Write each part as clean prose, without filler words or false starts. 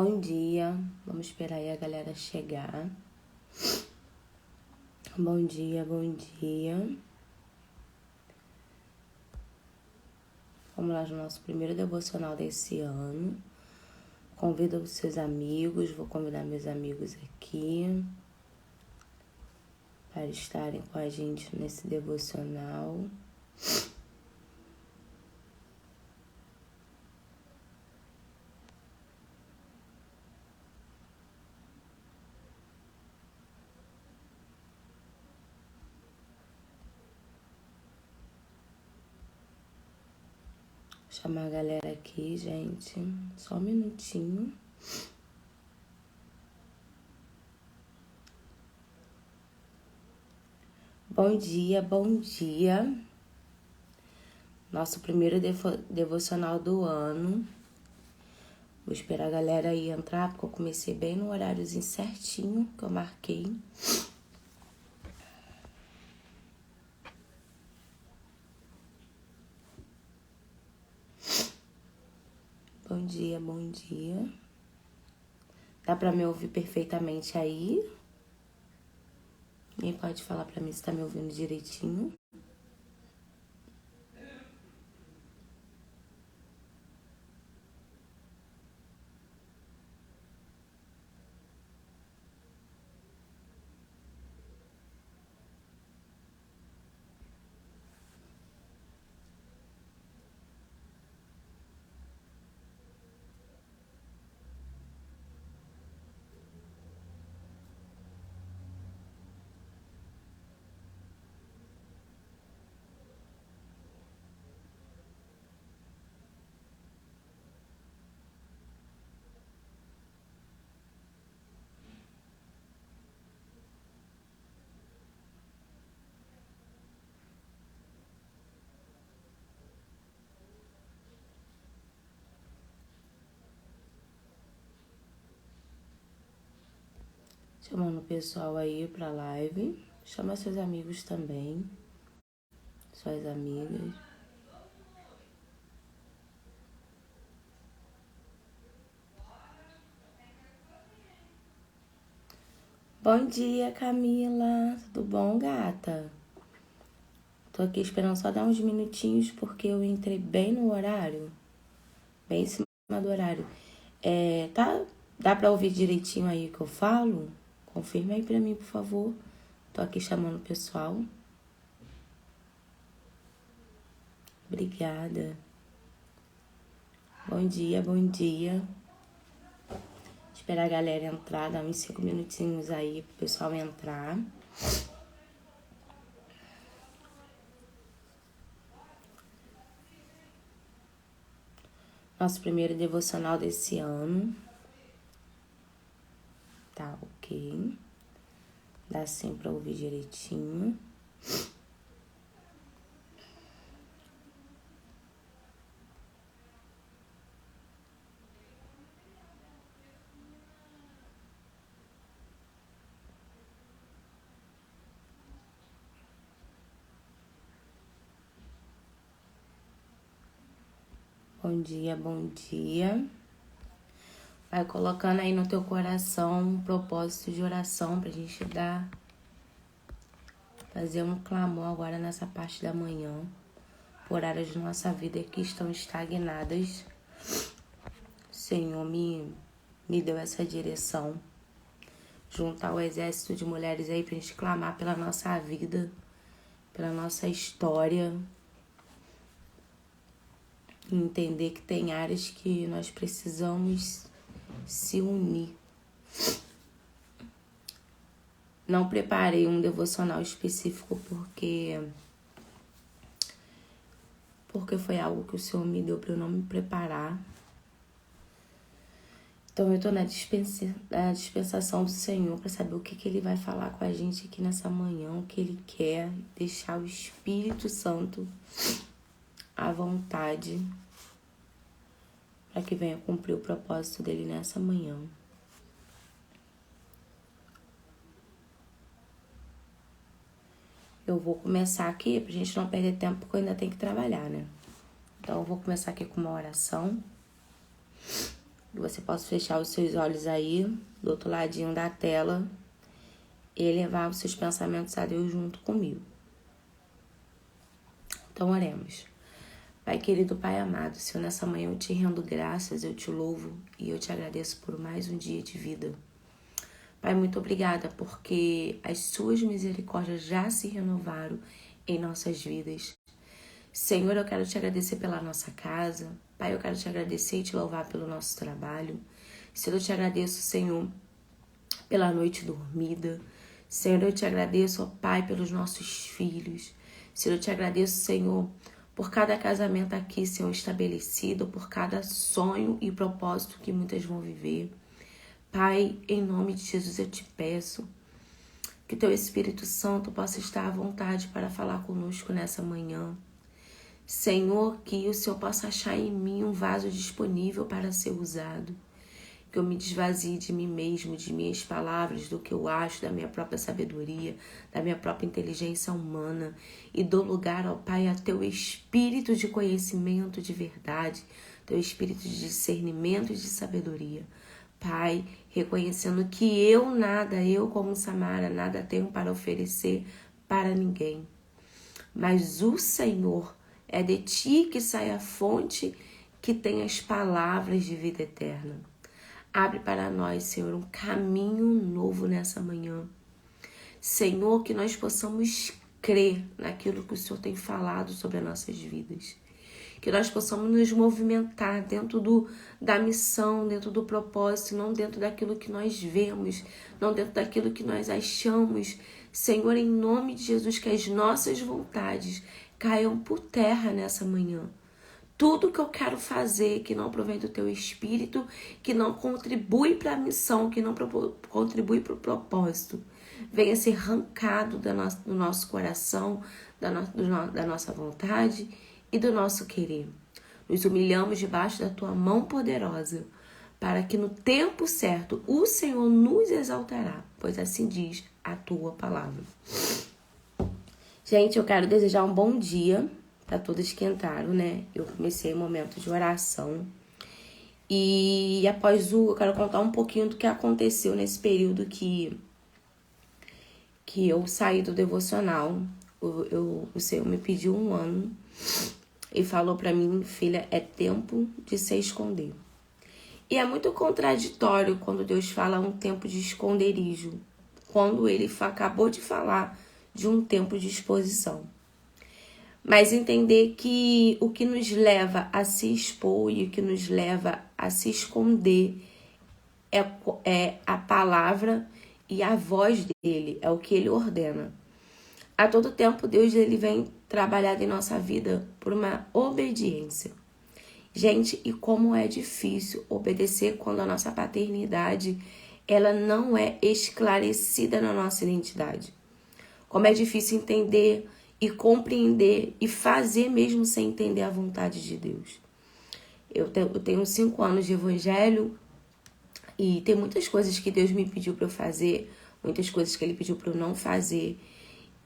Bom dia, vamos esperar aí a galera chegar. Bom dia, bom dia. Vamos lá no nosso primeiro devocional desse ano. Convida os seus amigos, vou convidar meus amigos aqui para estarem com a gente nesse devocional. Vou chamar a galera aqui, gente. Só um minutinho. Bom dia, bom dia. Nosso primeiro devocional do ano. Vou esperar a galera aí entrar, porque eu comecei bem no horáriozinho certinho que eu marquei. Bom dia, bom dia. Dá pra me ouvir perfeitamente aí? Quem pode falar pra mim se tá me ouvindo direitinho? Chamando o pessoal aí pra live. Chama seus amigos também. Suas amigas. Bom dia, Camila. Tudo bom, gata? Tô aqui esperando só dar uns minutinhos porque eu entrei bem no horário. Bem em cima do horário. Dá pra ouvir direitinho aí o que eu falo? Confirma aí pra mim, por favor. Tô aqui chamando o pessoal. Obrigada. Bom dia, bom dia. Esperar a galera entrar, dar uns 5 minutinhos aí pro pessoal entrar. Nosso primeiro devocional desse ano. Tá, ok. Dá sim pra ouvir direitinho. Bom dia, bom dia. Vai colocando aí no teu coração um propósito de oração pra gente fazer um clamor agora nessa parte da manhã. Por áreas de nossa vida que estão estagnadas. Senhor, me deu essa direção. Juntar o exército de mulheres aí pra gente clamar pela nossa vida, pela nossa história. E entender que tem áreas que nós precisamos se unir. Não preparei um devocional específico porque foi algo que o Senhor me deu para eu não me preparar. Então eu tô na dispensação do Senhor para saber o que Ele vai falar com a gente aqui nessa manhã, o que Ele quer, deixar o Espírito Santo à vontade para que venha cumprir o propósito dele nessa manhã. Eu vou começar aqui pra gente não perder tempo, porque eu ainda tenho que trabalhar, né? Então eu vou começar aqui com uma oração. Que você possa fechar os seus olhos aí, do outro ladinho da tela, e elevar os seus pensamentos a Deus junto comigo. Então, oremos. Pai querido, Pai amado, Senhor, nessa manhã eu te rendo graças, eu te louvo e eu te agradeço por mais um dia de vida. Pai, muito obrigada porque as suas misericórdias já se renovaram em nossas vidas. Senhor, eu quero te agradecer pela nossa casa. Pai, eu quero te agradecer e te louvar pelo nosso trabalho. Senhor, eu te agradeço, Senhor, pela noite dormida. Senhor, eu te agradeço, ó Pai, pelos nossos filhos. Senhor, eu te agradeço, Senhor, por cada casamento aqui, Senhor, estabelecido, por cada sonho e propósito que muitas vão viver. Pai, em nome de Jesus eu te peço que teu Espírito Santo possa estar à vontade para falar conosco nessa manhã. Senhor, que o Senhor possa achar em mim um vaso disponível para ser usado. Que eu me desvazie de mim mesmo, de minhas palavras, do que eu acho, da minha própria sabedoria, da minha própria inteligência humana. E dou lugar, ó Pai, a teu espírito de conhecimento, de verdade, teu espírito de discernimento e de sabedoria. Pai, reconhecendo que eu como Samara, nada tenho para oferecer para ninguém. Mas o Senhor, é de ti que sai a fonte que tem as palavras de vida eterna. Abre para nós, Senhor, um caminho novo nessa manhã. Senhor, que nós possamos crer naquilo que o Senhor tem falado sobre as nossas vidas. Que nós possamos nos movimentar dentro da missão, dentro do propósito, não dentro daquilo que nós vemos, não dentro daquilo que nós achamos. Senhor, em nome de Jesus, que as nossas vontades caiam por terra nessa manhã. Tudo que eu quero fazer que não provém do teu Espírito, que não contribui para a missão, que não contribui para o propósito, venha ser arrancado do nosso coração, da nossa vontade e do nosso querer. Nos humilhamos debaixo da tua mão poderosa, para que no tempo certo o Senhor nos exaltará, pois assim diz a tua palavra. Gente, eu quero desejar um bom dia para todos que entraram, né? Eu comecei um momento de oração e após eu quero contar um pouquinho do que aconteceu nesse período que eu saí do devocional. O Senhor me pediu 1 ano e falou para mim, filha, é tempo de se esconder. E é muito contraditório quando Deus fala um tempo de esconderijo, quando ele acabou de falar de um tempo de exposição. Mas entender que o que nos leva a se expor e o que nos leva a se esconder é a palavra e a voz dele, é o que ele ordena. A todo tempo, Deus ele vem trabalhar em nossa vida por uma obediência. Gente, e como é difícil obedecer quando a nossa paternidade ela não é esclarecida na nossa identidade. Como é difícil entender e compreender e fazer mesmo sem entender a vontade de Deus. Eu tenho 5 anos de evangelho e tem muitas coisas que Deus me pediu para eu fazer, muitas coisas que ele pediu para eu não fazer.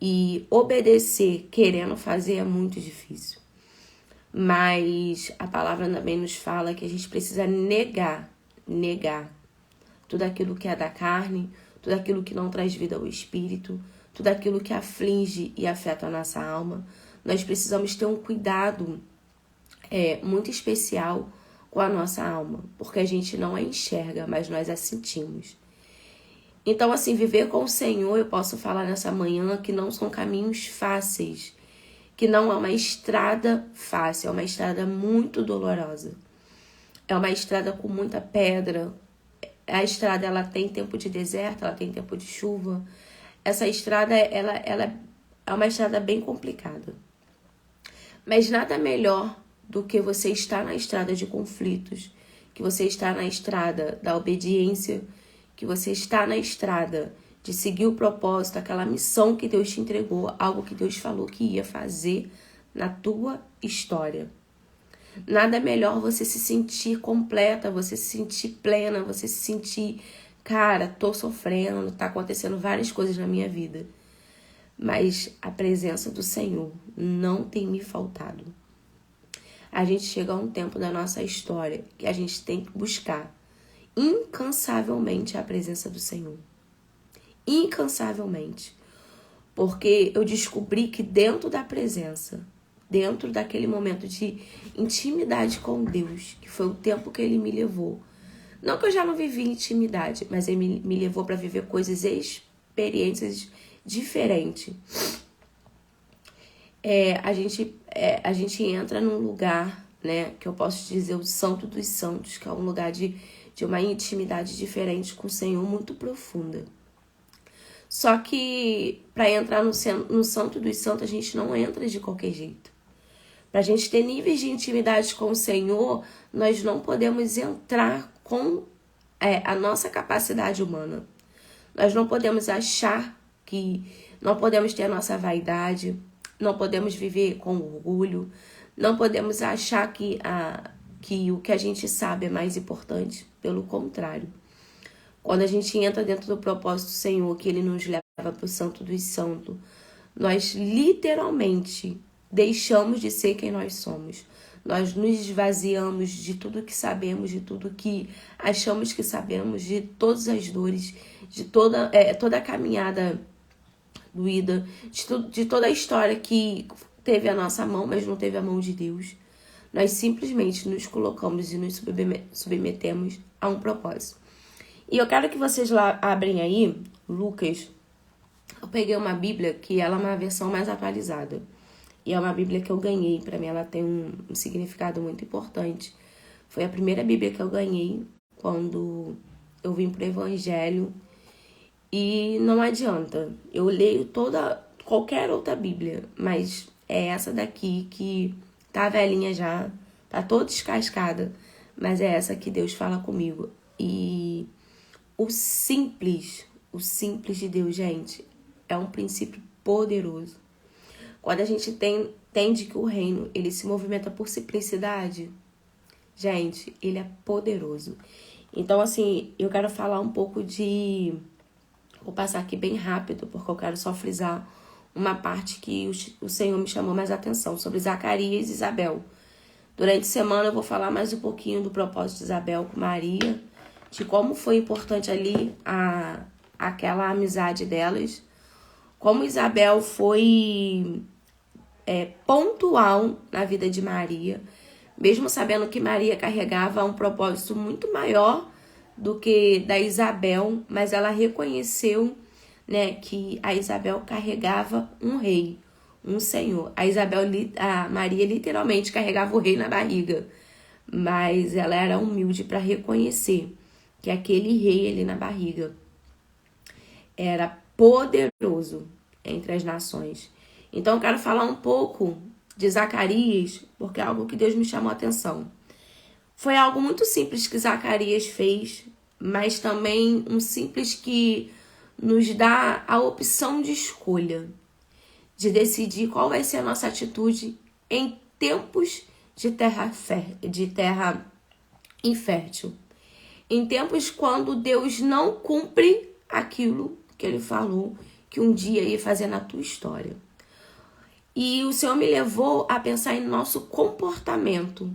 E obedecer querendo fazer é muito difícil. Mas a palavra também nos fala que a gente precisa negar tudo aquilo que é da carne, tudo aquilo que não traz vida ao espírito, tudo aquilo que aflige e afeta a nossa alma. Nós precisamos ter um cuidado muito especial com a nossa alma, porque a gente não a enxerga, mas nós a sentimos. Então, assim, viver com o Senhor, eu posso falar nessa manhã que não são caminhos fáceis, que não é uma estrada fácil, é uma estrada muito dolorosa. É uma estrada com muita pedra. A estrada, ela tem tempo de deserto, ela tem tempo de chuva. Essa estrada, ela é uma estrada bem complicada. Mas nada melhor do que você estar na estrada de conflitos, que você está na estrada da obediência, que você está na estrada de seguir o propósito, aquela missão que Deus te entregou, algo que Deus falou que ia fazer na tua história. Nada melhor você se sentir completa, você se sentir plena, você se sentir, cara, tô sofrendo, tá acontecendo várias coisas na minha vida. Mas a presença do Senhor não tem me faltado. A gente chega a um tempo da nossa história que a gente tem que buscar incansavelmente à presença do Senhor. Incansavelmente. Porque eu descobri que dentro da presença, dentro daquele momento de intimidade com Deus, que foi o tempo que Ele me levou, não que eu já não vivi intimidade, mas Ele me levou para viver coisas, experiências diferentes. A gente entra num lugar, né, que eu posso dizer o Santo dos Santos, que é um lugar de uma intimidade diferente com o Senhor, muito profunda. Só que para entrar no Santo dos Santos, a gente não entra de qualquer jeito. Para a gente ter níveis de intimidade com o Senhor, nós não podemos entrar com a nossa capacidade humana. Nós não podemos achar que... Não podemos ter a nossa vaidade, não podemos viver com orgulho, não podemos achar que o que a gente sabe é mais importante. Pelo contrário. Quando a gente entra dentro do propósito do Senhor, que Ele nos leva para o Santo dos Santos, nós literalmente deixamos de ser quem nós somos. Nós nos esvaziamos de tudo que sabemos, de tudo que achamos que sabemos, de todas as dores, de toda a caminhada doída, de toda a história que teve a nossa mão, mas não teve a mão de Deus. Nós simplesmente nos colocamos e nos submetemos a um propósito. E eu quero que vocês lá abrem aí, Lucas. Eu peguei uma Bíblia que ela é uma versão mais atualizada. E é uma Bíblia que eu ganhei. Para mim ela tem um significado muito importante. Foi a primeira Bíblia que eu ganhei quando eu vim pro Evangelho. E não adianta. Eu leio qualquer outra Bíblia. Mas é essa daqui que tá velhinha já. Tá toda descascada. Mas é essa que Deus fala comigo. E... O simples de Deus, gente, é um princípio poderoso. Quando a gente entende que o reino, ele se movimenta por simplicidade, gente, ele é poderoso. Então, assim, eu quero falar um pouco de... Vou passar aqui bem rápido, porque eu quero só frisar uma parte que o Senhor me chamou mais atenção, sobre Zacarias e Isabel. Durante a semana eu vou falar mais um pouquinho do propósito de Isabel com Maria, de como foi importante ali aquela amizade delas, como Isabel foi pontual na vida de Maria, mesmo sabendo que Maria carregava um propósito muito maior do que da Isabel, mas ela reconheceu, né, que a Isabel carregava um rei, um senhor. A Maria literalmente carregava o rei na barriga, mas ela era humilde para reconhecer que aquele rei ali na barriga era poderoso entre as nações. Então eu quero falar um pouco de Zacarias, porque é algo que Deus me chamou a atenção. Foi algo muito simples que Zacarias fez, mas também um simples que nos dá a opção de escolha, de decidir qual vai ser a nossa atitude em tempos de terra infértil. Em tempos quando Deus não cumpre aquilo que Ele falou que um dia ia fazer na tua história. E o Senhor me levou a pensar em nosso comportamento.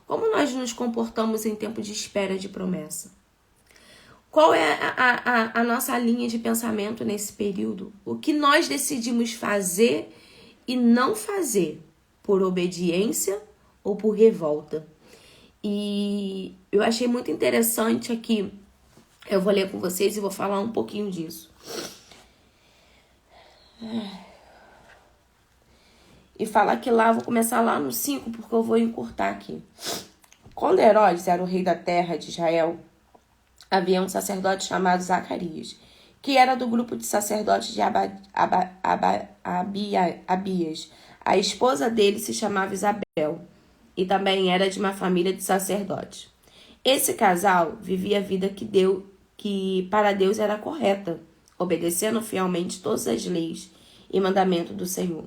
Como nós nos comportamos em tempo de espera de promessa? Qual é a nossa linha de pensamento nesse período? O que nós decidimos fazer e não fazer por obediência ou por revolta? E eu achei muito interessante aqui, eu vou ler com vocês e vou falar um pouquinho disso. E falar que lá, vou começar lá no 5, porque eu vou encurtar aqui. Quando Herodes era o rei da terra de Israel, havia um sacerdote chamado Zacarias, que era do grupo de sacerdotes de Abias. A esposa dele se chamava Isabel, e também era de uma família de sacerdotes. Esse casal vivia a vida que para Deus era correta, obedecendo fielmente todas as leis e mandamentos do Senhor.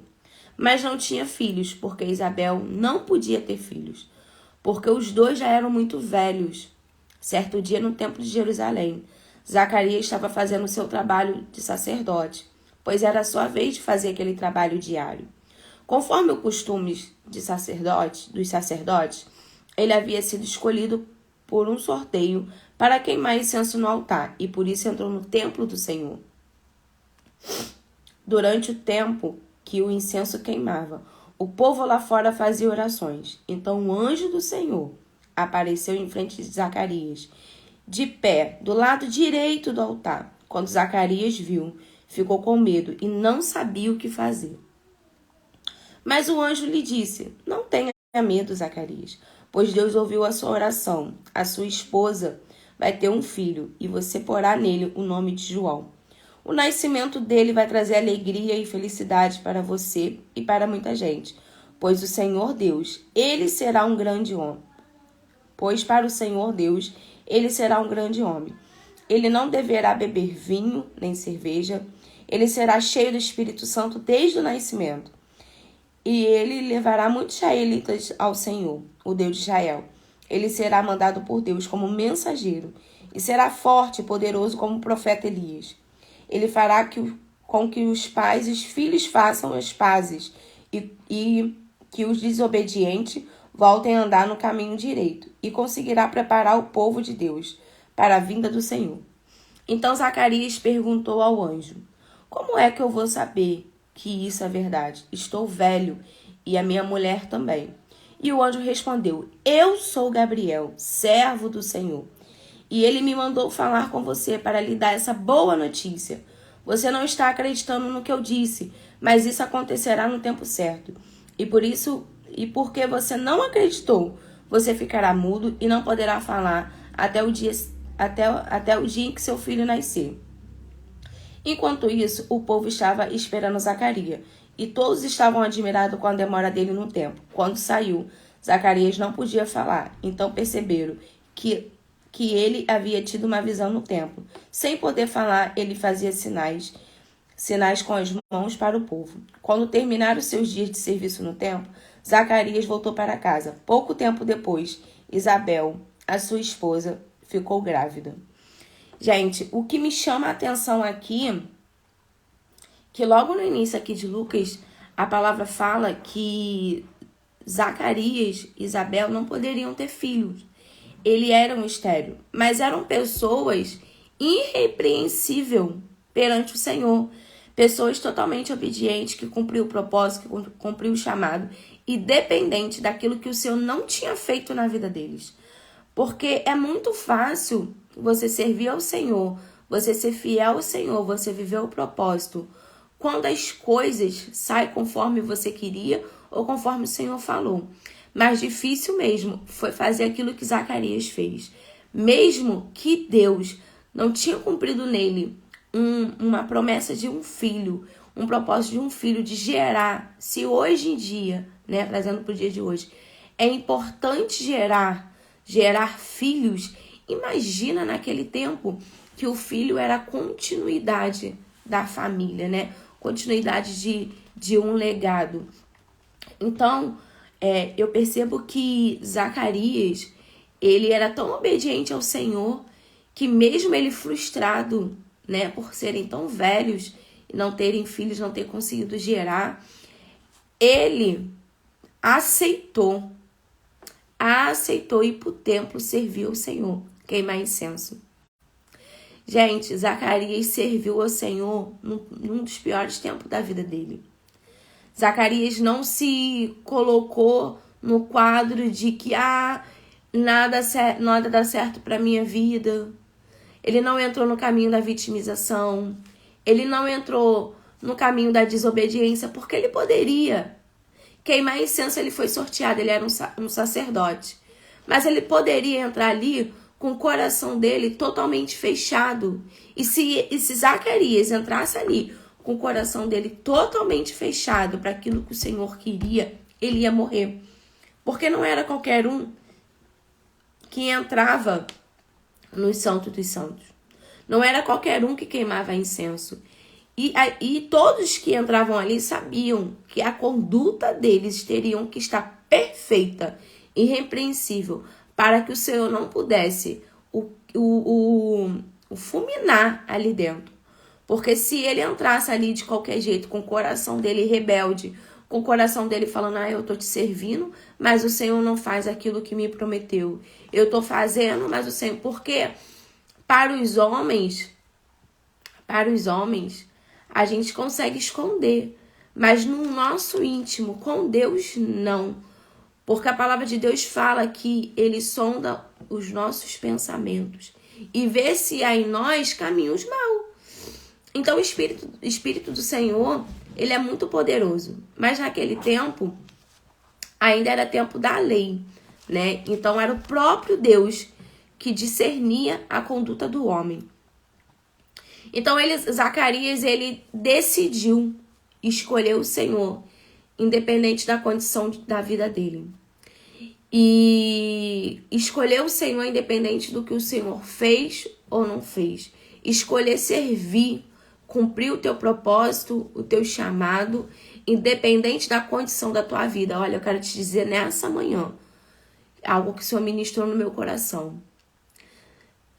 Mas não tinha filhos, porque Isabel não podia ter filhos, porque os dois já eram muito velhos. Certo dia, no templo de Jerusalém, Zacarias estava fazendo o seu trabalho de sacerdote, pois era a sua vez de fazer aquele trabalho diário. Conforme o costume dos sacerdotes, ele havia sido escolhido por um sorteio para queimar incenso no altar, e por isso entrou no templo do Senhor. Durante o tempo que o incenso queimava, o povo lá fora fazia orações. Então o anjo do Senhor apareceu em frente de Zacarias, de pé, do lado direito do altar. Quando Zacarias viu, ficou com medo e não sabia o que fazer. Mas o anjo lhe disse: não tenha medo, Zacarias, pois Deus ouviu a sua oração. A sua esposa vai ter um filho e você porá nele o nome de João. O nascimento dele vai trazer alegria e felicidade para você e para muita gente, pois o Senhor Deus, ele será um grande homem. Pois para o Senhor Deus, ele será um grande homem. Ele não deverá beber vinho nem cerveja. Ele será cheio do Espírito Santo desde o nascimento. E ele levará muitos israelitas ao Senhor, o Deus de Israel. Ele será mandado por Deus como mensageiro e será forte e poderoso como o profeta Elias. Ele fará com que os pais e os filhos façam as pazes e que os desobedientes voltem a andar no caminho direito e conseguirá preparar o povo de Deus para a vinda do Senhor. Então Zacarias perguntou ao anjo: como é que eu vou saber que isso é verdade? Estou velho e a minha mulher também. E o anjo respondeu: eu sou Gabriel, servo do Senhor. E ele me mandou falar com você para lhe dar essa boa notícia. Você não está acreditando no que eu disse, mas isso acontecerá no tempo certo. E porque você não acreditou, você ficará mudo e não poderá falar até o dia em que seu filho nascer. Enquanto isso, o povo estava esperando Zacarias, e todos estavam admirados com a demora dele no templo. Quando saiu, Zacarias não podia falar, então perceberam que ele havia tido uma visão no templo. Sem poder falar, ele fazia sinais com as mãos para o povo. Quando terminaram seus dias de serviço no templo, Zacarias voltou para casa. Pouco tempo depois, Isabel, a sua esposa, ficou grávida. Gente, o que me chama a atenção aqui, que logo no início aqui de Lucas, a palavra fala que Zacarias e Isabel não poderiam ter filhos. Eles eram estéril, mas eram pessoas irrepreensíveis perante o Senhor. Pessoas totalmente obedientes, que cumpriu o propósito, que cumpriu o chamado, independente daquilo que o Senhor não tinha feito na vida deles. Porque é muito fácil você servir ao Senhor, você ser fiel ao Senhor, você viver o propósito, quando as coisas saem conforme você queria ou conforme o Senhor falou. Mas difícil mesmo foi fazer aquilo que Zacarias fez. Mesmo que Deus não tinha cumprido nele uma promessa de um filho, um propósito de um filho, de gerar. Se hoje em dia, né, trazendo para o dia de hoje, é importante gerar filhos, imagina naquele tempo que o filho era a continuidade da família, né? Continuidade de um legado. Então, eu percebo que Zacarias, ele era tão obediente ao Senhor que mesmo ele frustrado, né, por serem tão velhos e não terem filhos, não ter conseguido gerar, ele aceitou ir para o templo servir ao Senhor, queimar incenso. Gente, Zacarias serviu ao Senhor num dos piores tempos da vida dele. Zacarias não se colocou no quadro de que nada dá certo para minha vida. Ele não entrou no caminho da vitimização. Ele não entrou no caminho da desobediência, porque ele poderia queimar incenso. Ele foi sorteado, ele era um sacerdote. Mas ele poderia entrar ali com o coração dele totalmente fechado. E se Zacarias entrasse ali com o coração dele totalmente fechado para aquilo que o Senhor queria, ele ia morrer. Porque não era qualquer um que entrava no Santo dos Santos. Não era qualquer um que queimava incenso. E todos que entravam ali sabiam que a conduta deles teriam que estar perfeita, irrepreensível, para que o Senhor não pudesse o fulminar ali dentro. Porque se ele entrasse ali de qualquer jeito, com o coração dele rebelde, com o coração dele falando, eu tô te servindo, mas o Senhor não faz aquilo que me prometeu. Eu tô fazendo, mas o Senhor... Porque para os homens, a gente consegue esconder, mas no nosso íntimo, com Deus, não. Porque a palavra de Deus fala que ele sonda os nossos pensamentos e vê se há em nós caminhos maus. Então o Espírito do Senhor, ele é muito poderoso. Mas naquele tempo, ainda era tempo da lei, né? Então era o próprio Deus que discernia a conduta do homem. Então Zacarias, ele decidiu escolher o Senhor, independente da condição da vida dele. E escolher o Senhor independente do que o Senhor fez ou não fez. Escolher servir, cumprir o teu propósito, o teu chamado, independente da condição da tua vida. Olha, eu quero te dizer nessa manhã, algo que o Senhor ministrou no meu coração.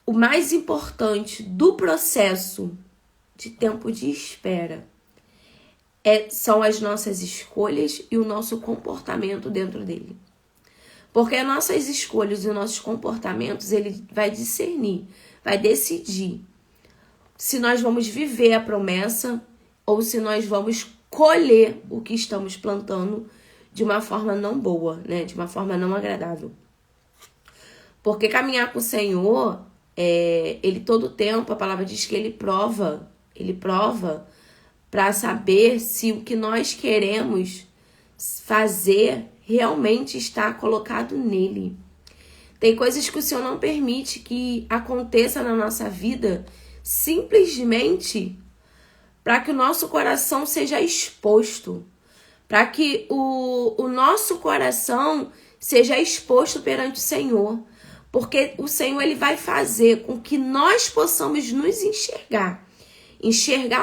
O mais importante do processo de tempo de espera são as nossas escolhas e o nosso comportamento dentro dele. Porque as nossas escolhas e os nossos comportamentos, ele vai discernir, vai decidir se nós vamos viver a promessa ou se nós vamos colher o que estamos plantando de uma forma não boa, né? De uma forma não agradável. Porque caminhar com o Senhor, ele todo tempo, a palavra diz que ele prova para saber se o que nós queremos fazer realmente está colocado nele. Tem coisas que o Senhor não permite que aconteça na nossa vida simplesmente para que o nosso coração seja exposto, para que o nosso coração seja exposto perante o Senhor, porque o Senhor ele vai fazer com que nós possamos nos enxergar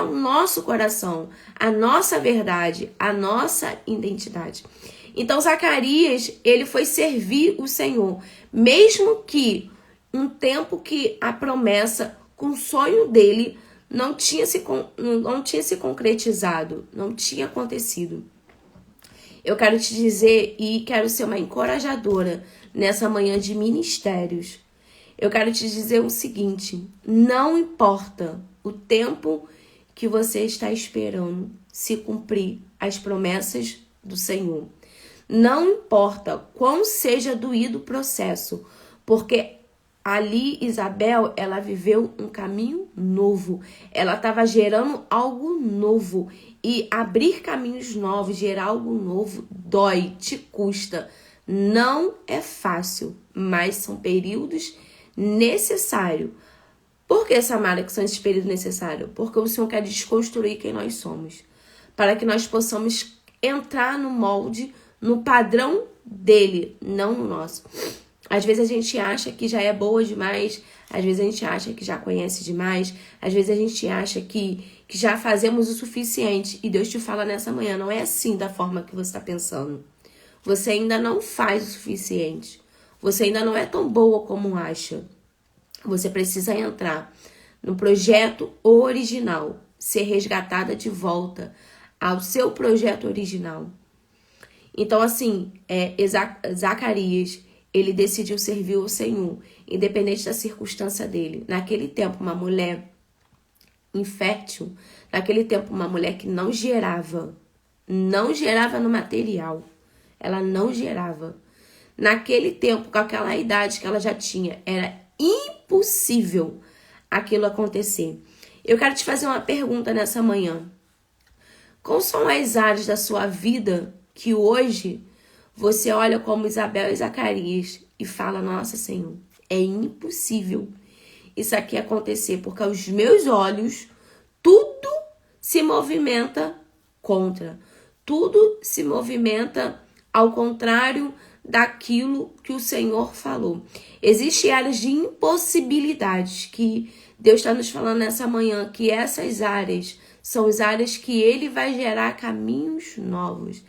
o nosso coração, a nossa verdade, a nossa identidade. Então Zacarias, ele foi servir o Senhor, mesmo que um tempo que a promessa, com o sonho dele, não tinha se concretizado, não tinha acontecido. Eu quero te dizer e quero ser uma encorajadora nessa manhã de ministérios. Eu quero te dizer o seguinte, não importa o tempo que você está esperando se cumprir as promessas do Senhor. Não importa quão seja doído o processo, porque ali Isabel, ela viveu um caminho novo. Ela estava gerando algo novo. E abrir caminhos novos, gerar algo novo, dói, te custa. Não é fácil, mas são períodos necessários. Por que, Samara, que são esses períodos necessários? Porque o Senhor quer desconstruir quem nós somos. Para que nós possamos entrar no molde, no padrão dele, não no nosso. Às vezes a gente acha que já é boa demais, às vezes a gente acha que já conhece demais, às vezes a gente acha que já fazemos o suficiente. E Deus te fala nessa manhã, não é assim da forma que você está pensando. Você ainda não faz o suficiente. Você ainda não é tão boa como acha. Você precisa entrar no projeto original, ser resgatada de volta ao seu projeto original. Então, assim, Zacarias, ele decidiu servir o Senhor, independente da circunstância dele. Naquele tempo, uma mulher infértil, naquele tempo, uma mulher que não gerava no material, ela não gerava. Naquele tempo, com aquela idade que ela já tinha, era impossível aquilo acontecer. Eu quero te fazer uma pergunta nessa manhã. Quais são as áreas da sua vida que hoje você olha como Isabel e Zacarias e fala, nossa, Senhor, é impossível isso aqui acontecer, porque aos meus olhos tudo se movimenta contra. Tudo se movimenta ao contrário daquilo que o Senhor falou. Existem áreas de impossibilidades que Deus está nos falando nessa manhã, que essas áreas são as áreas que Ele vai gerar caminhos novos.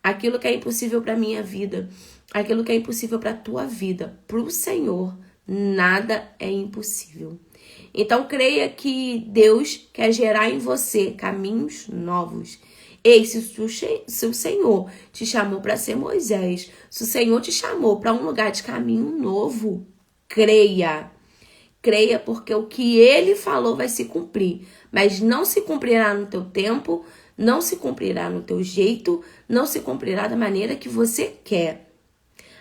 Aquilo que é impossível para a minha vida, aquilo que é impossível para a tua vida, para o Senhor, nada é impossível. Então creia que Deus quer gerar em você caminhos novos. Ei, se o Senhor te chamou para ser Moisés, se o Senhor te chamou para um lugar de caminho novo, creia. Creia, porque o que ele falou vai se cumprir, mas não se cumprirá no teu tempo, não se cumprirá no teu jeito, não se cumprirá da maneira que você quer.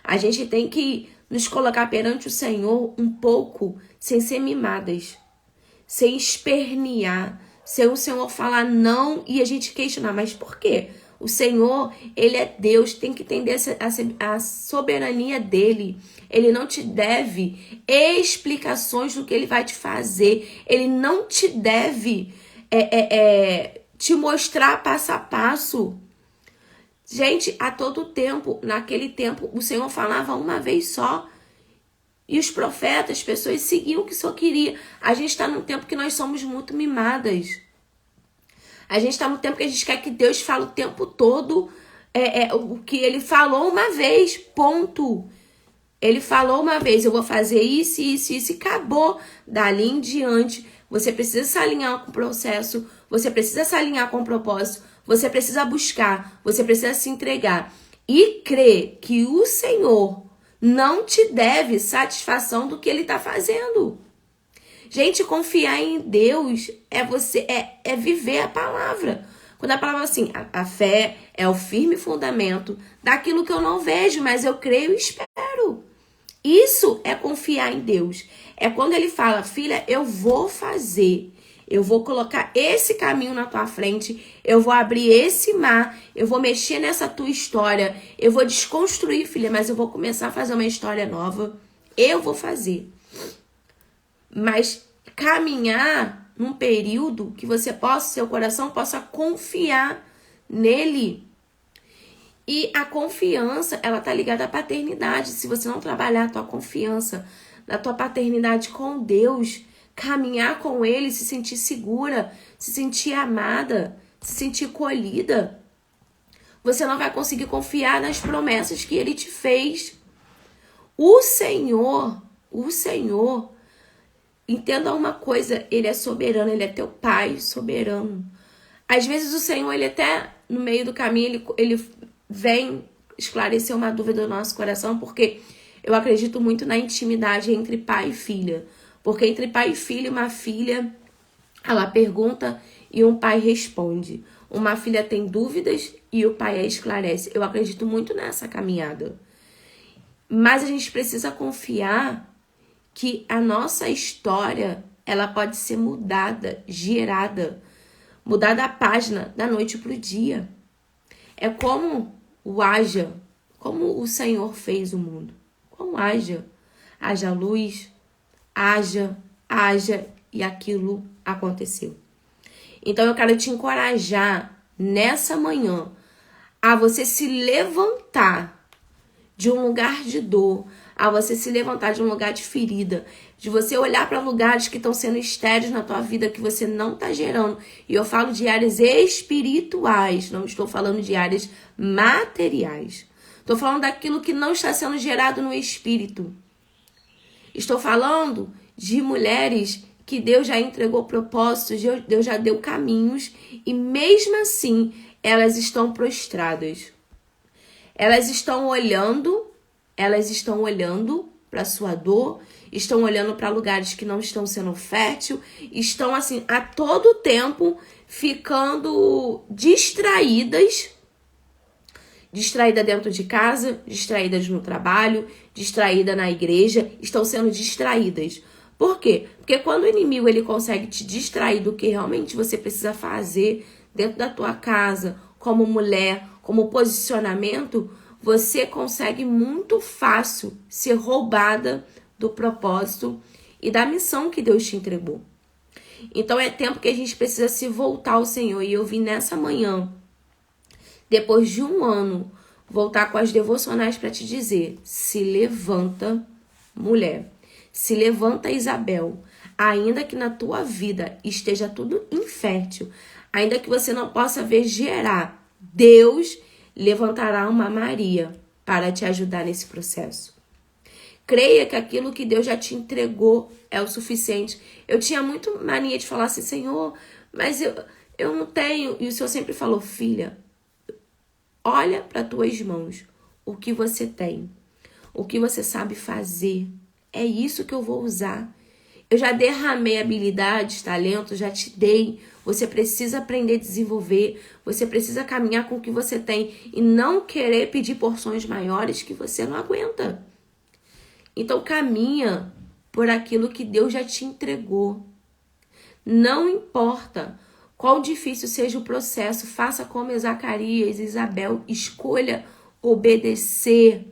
A gente tem que nos colocar perante o Senhor um pouco sem ser mimadas, sem espernear, sem o Senhor falar não e a gente questionar, mas por quê? O Senhor, ele é Deus, tem que entender a soberania dele. Ele não te deve explicações do que ele vai te fazer. Ele não te deve te mostrar passo a passo. Gente, a todo tempo, naquele tempo, o Senhor falava uma vez só. E os profetas, as pessoas seguiam o que o Senhor queria. A gente está num tempo que nós somos muito mimadas. A gente está no tempo que a gente quer que Deus fale o tempo todo o que ele falou uma vez, ponto. Ele falou uma vez, eu vou fazer isso, isso, isso, e acabou. Dali em diante, você precisa se alinhar com o processo, você precisa se alinhar com o propósito, você precisa buscar, você precisa se entregar. E crer que o Senhor não te deve satisfação do que ele está fazendo. Gente, confiar em Deus é viver a palavra. Quando a palavra assim, a fé é o firme fundamento daquilo que eu não vejo, mas eu creio e espero. Isso é confiar em Deus. É quando ele fala, filha, eu vou fazer. Eu vou colocar esse caminho na tua frente, eu vou abrir esse mar, eu vou mexer nessa tua história, eu vou desconstruir, filha, mas eu vou começar a fazer uma história nova. Eu vou fazer. Mas caminhar num período que você possa, seu coração possa confiar nele. E a confiança, ela tá ligada à paternidade. Se você não trabalhar a tua confiança na tua paternidade com Deus, caminhar com ele, se sentir segura, se sentir amada, se sentir colhida, você não vai conseguir confiar nas promessas que ele te fez. O Senhor, entenda uma coisa, ele é soberano, ele é teu pai soberano. Às vezes o Senhor, ele até no meio do caminho, ele vem esclarecer uma dúvida do nosso coração, porque eu acredito muito na intimidade entre pai e filha. Porque entre pai e filha, uma filha, ela pergunta e um pai responde. Uma filha tem dúvidas e o pai a esclarece. Eu acredito muito nessa caminhada. Mas a gente precisa confiar que a nossa história, ela pode ser mudada, girada, mudada a página da noite para o dia. É como como o Senhor fez o mundo. Como haja luz, haja, e aquilo aconteceu. Então eu quero te encorajar nessa manhã a você se levantar de um lugar de dor, a você se levantar de um lugar de ferida, de você olhar para lugares que estão sendo estéreis na tua vida, que você não está gerando. E eu falo de áreas espirituais, não estou falando de áreas materiais. Estou falando daquilo que não está sendo gerado no espírito. Estou falando de mulheres que Deus já entregou propósitos, Deus já deu caminhos, e mesmo assim elas estão prostradas. Elas estão olhando para a sua dor, estão olhando para lugares que não estão sendo fértil, estão assim a todo tempo ficando distraídas dentro de casa, distraídas no trabalho, distraída na igreja, estão sendo distraídas. Por quê? Porque quando o inimigo ele consegue te distrair do que realmente você precisa fazer dentro da tua casa, como mulher, como posicionamento, você consegue muito fácil ser roubada do propósito e da missão que Deus te entregou. Então é tempo que a gente precisa se voltar ao Senhor. E eu vim nessa manhã, depois de um ano, voltar com as devocionais para te dizer: se levanta, mulher. Se levanta, Isabel. Ainda que na tua vida esteja tudo infértil, ainda que você não possa ver gerar, Deus levantará uma Maria para te ajudar nesse processo. Creia que aquilo que Deus já te entregou é o suficiente. Eu tinha muito mania de falar assim: Senhor, Mas eu não tenho. E o Senhor sempre falou, filha, olha para tuas mãos, o que você tem, o que você sabe fazer. É isso que eu vou usar. Eu já derramei habilidades, talentos, já te dei. Você precisa aprender a desenvolver. Você precisa caminhar com o que você tem e não querer pedir porções maiores que você não aguenta. Então caminha por aquilo que Deus já te entregou. Não importa qual difícil seja o processo, faça como Zacarias e Isabel, escolha obedecer.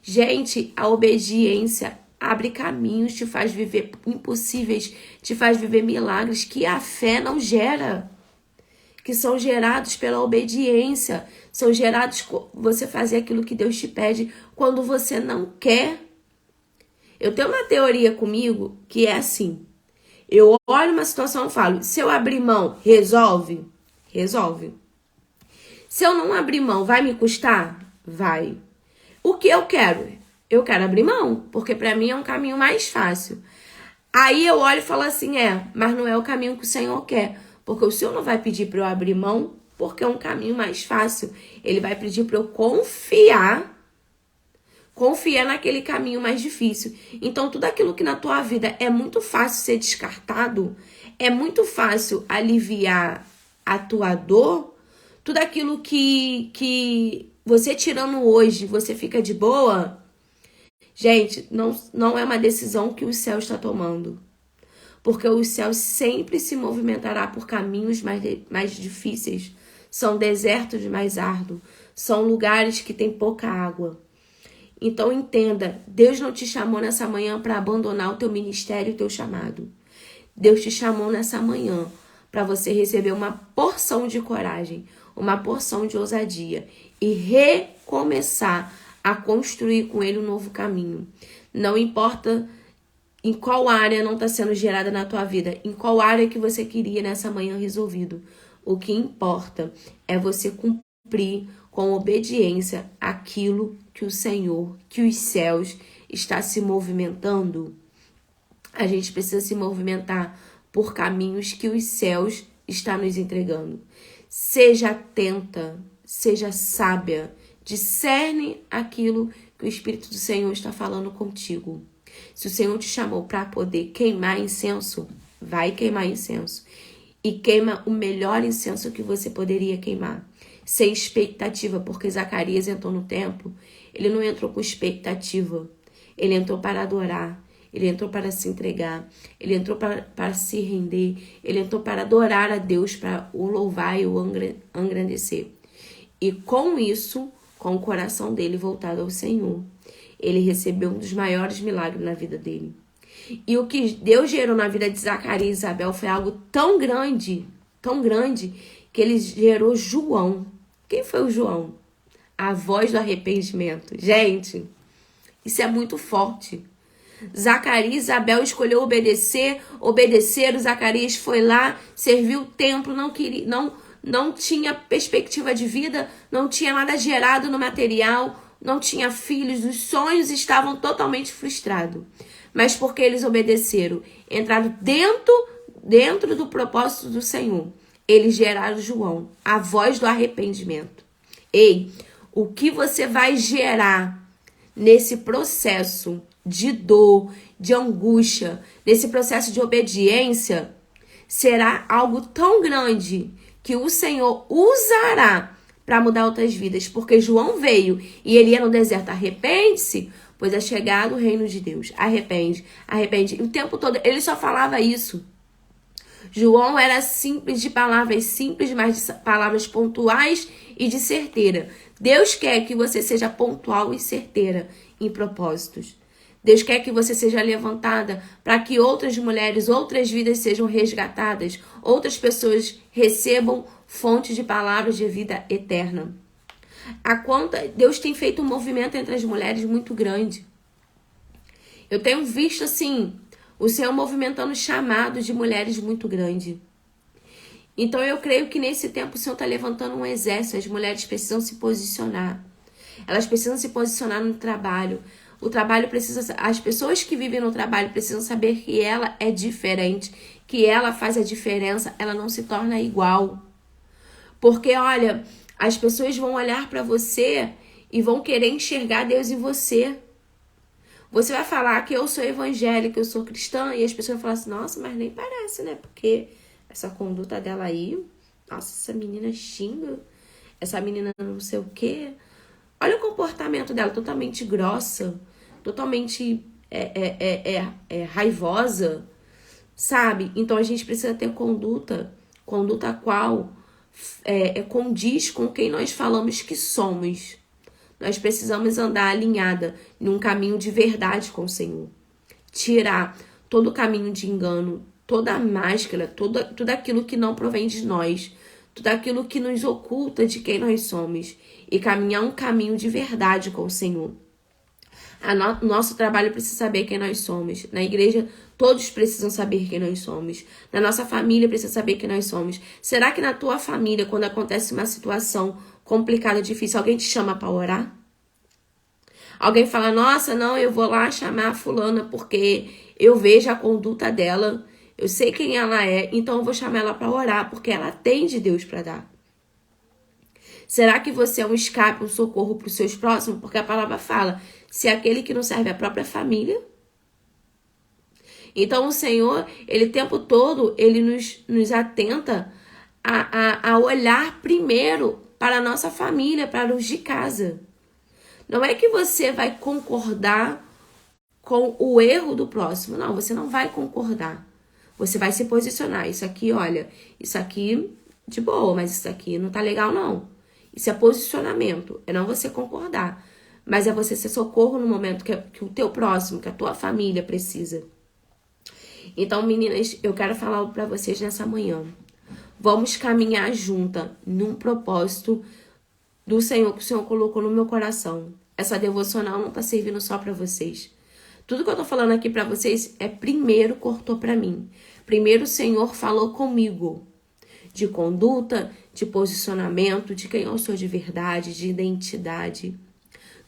Gente, a obediência abre caminhos, te faz viver impossíveis, te faz viver milagres que a fé não gera, que são gerados pela obediência, são gerados você fazer aquilo que Deus te pede quando você não quer. Eu tenho uma teoria comigo que é assim, eu olho uma situação e falo, se eu abrir mão, resolve? Resolve. Se eu não abrir mão, vai me custar? Vai. O que eu quero? Eu quero abrir mão, porque para mim é um caminho mais fácil. Aí eu olho e falo assim, mas não é o caminho que o Senhor quer. Porque o Senhor não vai pedir para eu abrir mão, porque é um caminho mais fácil. Ele vai pedir para eu confiar naquele caminho mais difícil. Então, tudo aquilo que na tua vida é muito fácil ser descartado, é muito fácil aliviar a tua dor, tudo aquilo que você tirando hoje, você fica de boa. Gente, não é uma decisão que o céu está tomando. Porque o céu sempre se movimentará por caminhos mais difíceis. São desertos mais árduos. São lugares que tem pouca água. Então entenda, Deus não te chamou nessa manhã para abandonar o teu ministério e o teu chamado. Deus te chamou nessa manhã para você receber uma porção de coragem, uma porção de ousadia e recomeçar a construir com ele um novo caminho. Não importa em qual área não está sendo gerada na tua vida, em qual área que você queria nessa manhã resolvido. O que importa é você cumprir com obediência aquilo que o Senhor, que os céus está se movimentando. A gente precisa se movimentar por caminhos que os céus estão nos entregando. Seja atenta, seja sábia, discerne aquilo que o Espírito do Senhor está falando contigo. Se o Senhor te chamou para poder queimar incenso, vai queimar incenso. E queima o melhor incenso que você poderia queimar. Sem expectativa, porque Zacarias entrou no templo, ele não entrou com expectativa. Ele entrou para adorar, ele entrou para se entregar, ele entrou para se render, ele entrou para adorar a Deus, para o louvar e o engrandecer. E com isso, com o coração dele voltado ao Senhor, ele recebeu um dos maiores milagres na vida dele. E o que Deus gerou na vida de Zacarias e Isabel foi algo tão grande, que ele gerou João. Quem foi o João? A voz do arrependimento. Gente, isso é muito forte. Zacarias e Isabel escolheu obedeceram. Zacarias foi lá, serviu o templo, não tinha perspectiva de vida, não tinha nada gerado no material, não tinha filhos, os sonhos estavam totalmente frustrados. Mas porque eles obedeceram, entraram dentro do propósito do Senhor, eles geraram João, a voz do arrependimento. Ei, o que você vai gerar nesse processo de dor, de angústia, nesse processo de obediência, será algo tão grande que o Senhor usará para mudar outras vidas. Porque João veio e ele ia no deserto, arrepende-se, pois é chegado o reino de Deus. Arrepende. O tempo todo ele só falava isso. João era simples de palavras simples, mas de palavras pontuais e de certeira. Deus quer que você seja pontual e certeira em propósitos. Deus quer que você seja levantada para que outras mulheres, outras vidas sejam resgatadas, outras pessoas recebam fonte de palavras de vida eterna. Deus tem feito um movimento entre as mulheres muito grande. Eu tenho visto assim, o Senhor movimentando chamados de mulheres muito grande. Então eu creio que nesse tempo o Senhor está levantando um exército, as mulheres precisam se posicionar. Elas precisam se posicionar no trabalho. O trabalho precisa... As pessoas que vivem no trabalho precisam saber que ela é diferente, que ela faz a diferença, ela não se torna igual. Porque, olha, as pessoas vão olhar para você e vão querer enxergar Deus em você. Você vai falar que eu sou evangélica, eu sou cristã, e as pessoas vão falar assim, nossa, mas nem parece, né? Porque essa conduta dela aí, nossa, essa menina xinga, essa menina não sei o quê. Olha o comportamento dela, totalmente grossa, totalmente raivosa, sabe? Então a gente precisa ter conduta a qual condiz com quem nós falamos que somos. Nós precisamos andar alinhada num caminho de verdade com o Senhor. Tirar todo o caminho de engano, toda a máscara, tudo aquilo que não provém de nós, tudo aquilo que nos oculta de quem nós somos e caminhar um caminho de verdade com o Senhor. Nosso trabalho precisa saber quem nós somos. Na igreja, todos precisam saber quem nós somos. Na nossa família, precisa saber quem nós somos. Será que na tua família, quando acontece uma situação complicada, difícil, alguém te chama para orar? Alguém fala, nossa, não, eu vou lá chamar a fulana porque eu vejo a conduta dela, eu sei quem ela é, então eu vou chamar ela para orar, porque ela tem de Deus para dar. Será que você é um escape, um socorro para os seus próximos? Porque a palavra fala, se é aquele que não serve a própria família. Então o Senhor, ele o tempo todo, ele nos atenta a olhar primeiro para a nossa família, para os de casa. Não é que você vai concordar com o erro do próximo. Não, você não vai concordar. Você vai se posicionar. Isso aqui, olha, isso aqui de boa, mas isso aqui não tá legal, não. Isso é posicionamento. É não você concordar. Mas é você ser socorro no momento que o teu próximo, que a tua família precisa. Então, meninas, eu quero falar algo pra vocês nessa manhã. Vamos caminhar junta num propósito do Senhor, que o Senhor colocou no meu coração. Essa devocional não tá servindo só pra vocês. Tudo que eu tô falando aqui pra vocês primeiro cortou pra mim. Primeiro o Senhor falou comigo. De conduta, de posicionamento, de quem eu sou de verdade, de identidade,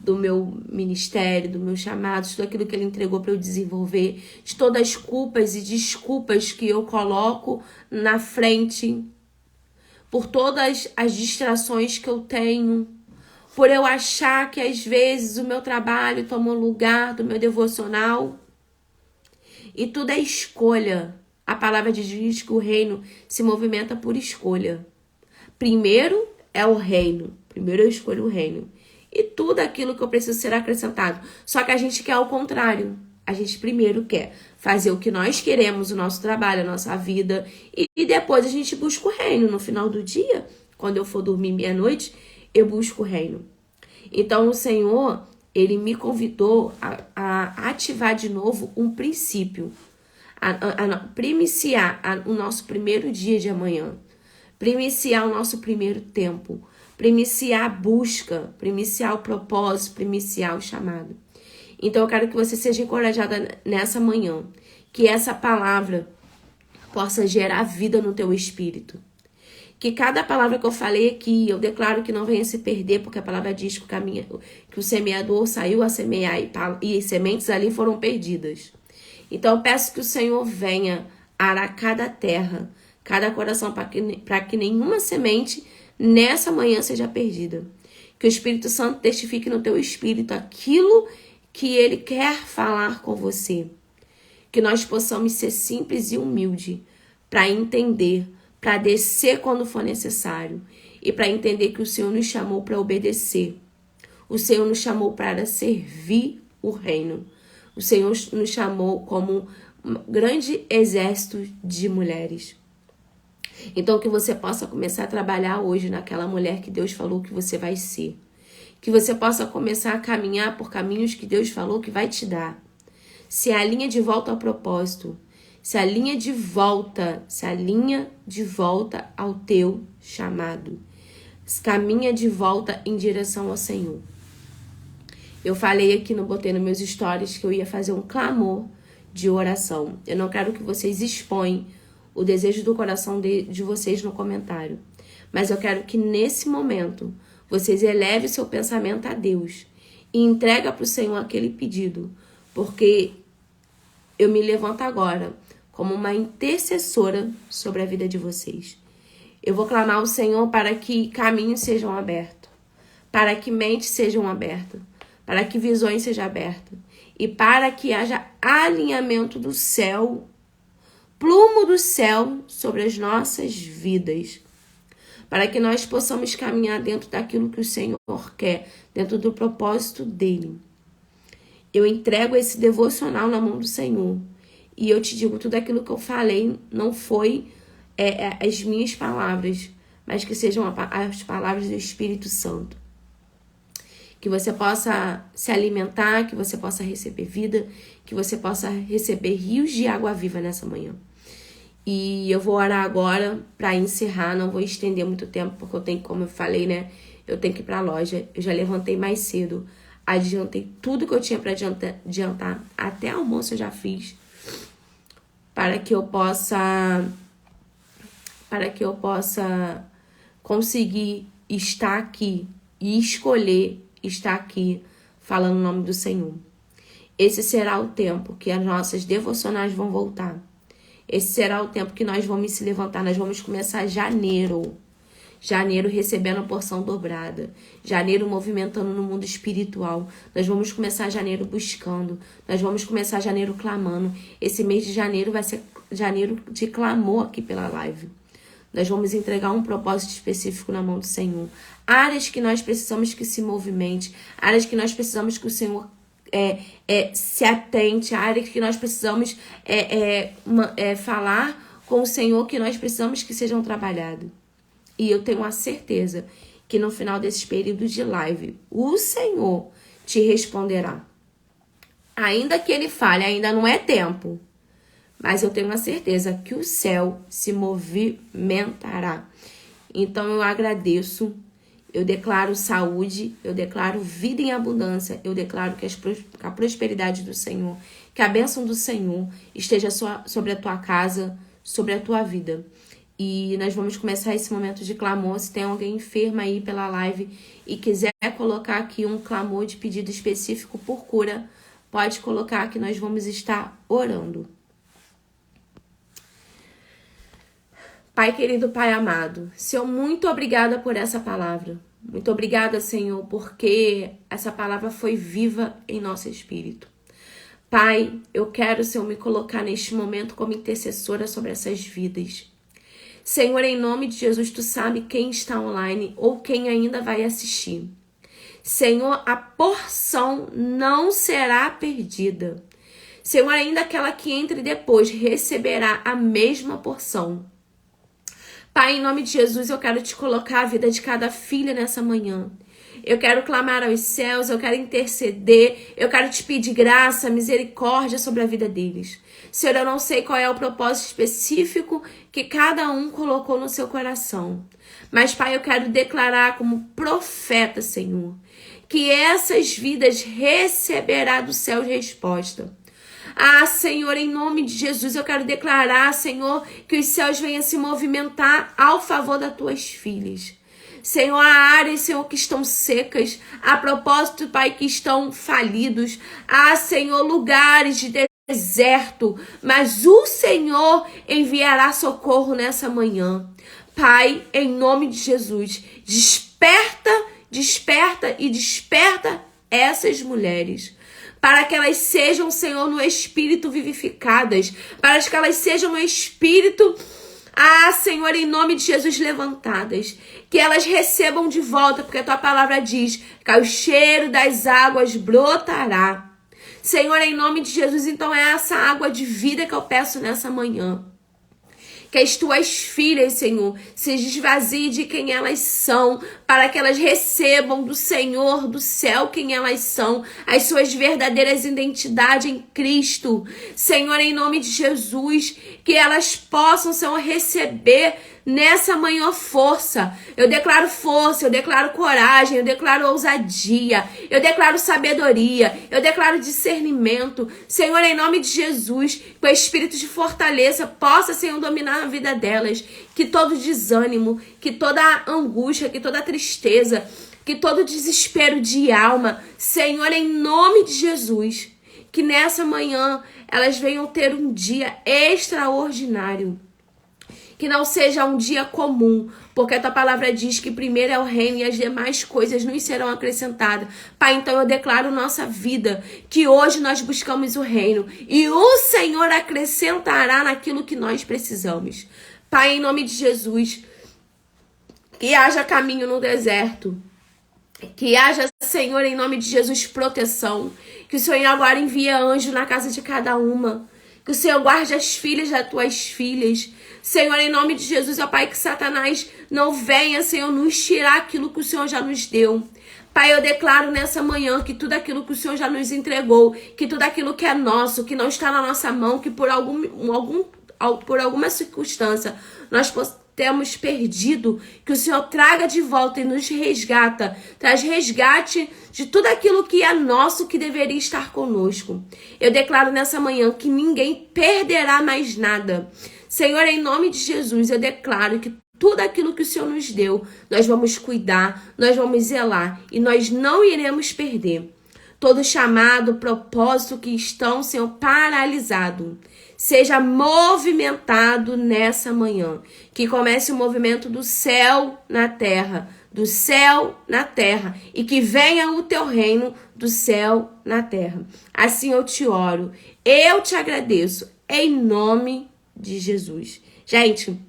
do meu ministério, do meu chamado, de tudo aquilo que Ele entregou para eu desenvolver, de todas as culpas e desculpas que eu coloco na frente, por todas as distrações que eu tenho, por eu achar que às vezes o meu trabalho toma lugar do meu devocional. E tudo é escolha. A palavra de Deus diz que o reino se movimenta por escolha. Primeiro é o reino. Primeiro eu escolho o reino. E tudo aquilo que eu preciso ser acrescentado. Só que a gente quer o contrário. A gente primeiro quer fazer o que nós queremos, o nosso trabalho, a nossa vida. E depois a gente busca o reino. No final do dia, quando eu for dormir meia-noite, eu busco o reino. Então o Senhor, Ele me convidou a ativar de novo um princípio. Primiciar o nosso primeiro dia de amanhã. Primiciar o nosso primeiro tempo. Primiciar a busca, primiciar o propósito, primiciar o chamado. Então eu quero que você seja encorajada nessa manhã, que essa palavra possa gerar vida no teu espírito. Que cada palavra que eu falei aqui, eu declaro que não venha se perder, porque a palavra diz que o semeador saiu a semear e as sementes ali foram perdidas. Então eu peço que o Senhor venha arar cada terra, cada coração, para que nenhuma semente nessa manhã seja perdida. Que o Espírito Santo testifique no teu espírito aquilo que Ele quer falar com você. Que nós possamos ser simples e humildes para entender, para descer quando for necessário e para entender que o Senhor nos chamou para obedecer. O Senhor nos chamou para servir o reino. O Senhor nos chamou como um grande exército de mulheres. Então que você possa começar a trabalhar hoje naquela mulher que Deus falou que você vai ser. Que você possa começar a caminhar por caminhos que Deus falou que vai te dar. Se alinha de volta ao propósito. Se alinha de volta ao teu chamado. Caminha de volta em direção ao Senhor. Eu falei aqui, botei nos meus stories que eu ia fazer um clamor de oração. Eu não quero que vocês exponham o desejo do coração de vocês no comentário. Mas eu quero que nesse momento vocês elevem o seu pensamento a Deus e entrega para o Senhor aquele pedido, porque eu me levanto agora como uma intercessora sobre a vida de vocês. Eu vou clamar ao Senhor para que caminhos sejam abertos, para que mentes sejam abertas, para que visões sejam abertas e para que haja alinhamento do céu, plumo do céu sobre as nossas vidas, para que nós possamos caminhar dentro daquilo que o Senhor quer, dentro do propósito dele. Eu entrego esse devocional na mão do Senhor e eu te digo, tudo aquilo que eu falei não foi as minhas palavras, mas que sejam as palavras do Espírito Santo. Que você possa se alimentar, que você possa receber vida, que você possa receber rios de água viva nessa manhã. E eu vou orar agora para encerrar, não vou estender muito tempo, porque eu tenho, como eu falei, né? Eu tenho que ir para a loja. Eu já levantei mais cedo, adiantei tudo que eu tinha para adiantar, até almoço eu já fiz, para que eu possa conseguir estar aqui e escolher estar aqui falando o nome do Senhor. Esse será o tempo que as nossas devocionais vão voltar. Esse será o tempo que nós vamos se levantar. Nós vamos começar janeiro. Janeiro recebendo a porção dobrada. Janeiro movimentando no mundo espiritual. Nós vamos começar janeiro buscando. Nós vamos começar janeiro clamando. Esse mês de janeiro vai ser janeiro de clamor aqui pela live. Nós vamos entregar um propósito específico na mão do Senhor. Áreas que nós precisamos que se movimente. Áreas que nós precisamos que o Senhor se atente, a área que nós precisamos falar com o Senhor, que nós precisamos que sejam trabalhados. E eu tenho a certeza que no final desses períodos de live, o Senhor te responderá. Ainda que ele fale, ainda não é tempo, mas eu tenho a certeza que o céu se movimentará. Então eu agradeço. Eu declaro saúde, eu declaro vida em abundância, eu declaro que a prosperidade do Senhor, que a bênção do Senhor esteja sobre a tua casa, sobre a tua vida. E nós vamos começar esse momento de clamor. Se tem alguém enfermo aí pela live e quiser colocar aqui um clamor de pedido específico por cura, pode colocar que nós vamos estar orando. Pai querido, Pai amado, Senhor, muito obrigada por essa palavra. Muito obrigada, Senhor, porque essa palavra foi viva em nosso espírito. Pai, eu quero, Senhor, me colocar neste momento como intercessora sobre essas vidas. Senhor, em nome de Jesus, Tu sabe quem está online ou quem ainda vai assistir. Senhor, a porção não será perdida. Senhor, ainda aquela que entre depois receberá a mesma porção. Pai, em nome de Jesus, eu quero te colocar a vida de cada filha nessa manhã. Eu quero clamar aos céus, eu quero interceder, eu quero te pedir graça, misericórdia sobre a vida deles. Senhor, eu não sei qual é o propósito específico que cada um colocou no seu coração. Mas, Pai, eu quero declarar como profeta, Senhor, que essas vidas receberá do céu resposta. Ah, Senhor, em nome de Jesus, eu quero declarar, Senhor, que os céus venham se movimentar ao favor das tuas filhas. Senhor, há áreas, Senhor, que estão secas, a propósito, Pai, que estão falidos. Há, Senhor, lugares de deserto, mas o Senhor enviará socorro nessa manhã. Pai, em nome de Jesus, desperta essas mulheres, para que elas sejam, Senhor, no Espírito vivificadas, para que elas sejam no Espírito, Senhor, em nome de Jesus, levantadas, que elas recebam de volta, porque a Tua palavra diz que o cheiro das águas brotará. Senhor, em nome de Jesus, então é essa água de vida que eu peço nessa manhã. Que as tuas filhas, Senhor, se esvaziem de quem elas são, para que elas recebam do Senhor, do céu, quem elas são, as suas verdadeiras identidades em Cristo. Senhor, em nome de Jesus, que elas possam, Senhor, receber nessa manhã força. Eu declaro coragem, eu declaro ousadia, eu declaro sabedoria, eu declaro discernimento. Senhor, em nome de Jesus, que o espírito de fortaleza possa, Senhor, dominar a vida delas, que todo desânimo, que toda angústia, que toda tristeza que todo desespero de alma, Senhor, em nome de Jesus, que nessa manhã elas venham ter um dia extraordinário. Que não seja um dia comum, porque a tua palavra diz que primeiro é o reino e as demais coisas nos serão acrescentadas. Pai, então eu declaro nossa vida, que hoje nós buscamos o reino e o Senhor acrescentará naquilo que nós precisamos. Pai, em nome de Jesus, que haja caminho no deserto. Que haja, Senhor, em nome de Jesus, proteção. Que o Senhor agora envie anjo na casa de cada uma. Que o Senhor guarde as filhas das tuas filhas. Senhor, em nome de Jesus, ó Pai, que Satanás não venha, Senhor, nos tirar aquilo que o Senhor já nos deu. Pai, eu declaro nessa manhã que tudo aquilo que o Senhor já nos entregou, que tudo aquilo que é nosso, que não está na nossa mão, que por alguma circunstância nós temos perdido, que o Senhor traga de volta e nos resgata. Traz resgate de tudo aquilo que é nosso, que deveria estar conosco. Eu declaro nessa manhã que ninguém perderá mais nada. Senhor, em nome de Jesus, eu declaro que tudo aquilo que o Senhor nos deu, nós vamos cuidar, nós vamos zelar e nós não iremos perder. Todo chamado, propósito que estão, Senhor, paralisado, seja movimentado nessa manhã. Que comece o movimento do céu na terra, do céu na terra, e que venha o teu reino do céu na terra. Assim eu te oro, eu te agradeço, em nome de Jesus. Gente,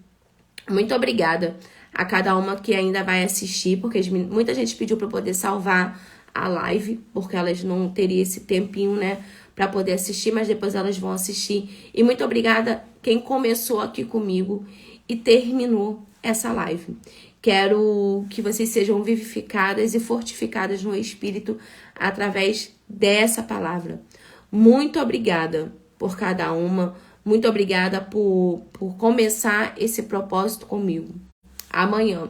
muito obrigada a cada uma que ainda vai assistir, porque muita gente pediu para poder salvar a live, porque elas não teriam esse tempinho, né, para poder assistir, mas depois elas vão assistir. E muito obrigada quem começou aqui comigo e terminou essa live. Quero que vocês sejam vivificadas e fortificadas no Espírito através dessa palavra. Muito obrigada por cada uma. Muito obrigada por começar esse propósito comigo. Amanhã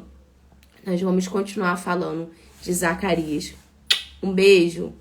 nós vamos continuar falando de Zacarias. Um beijo.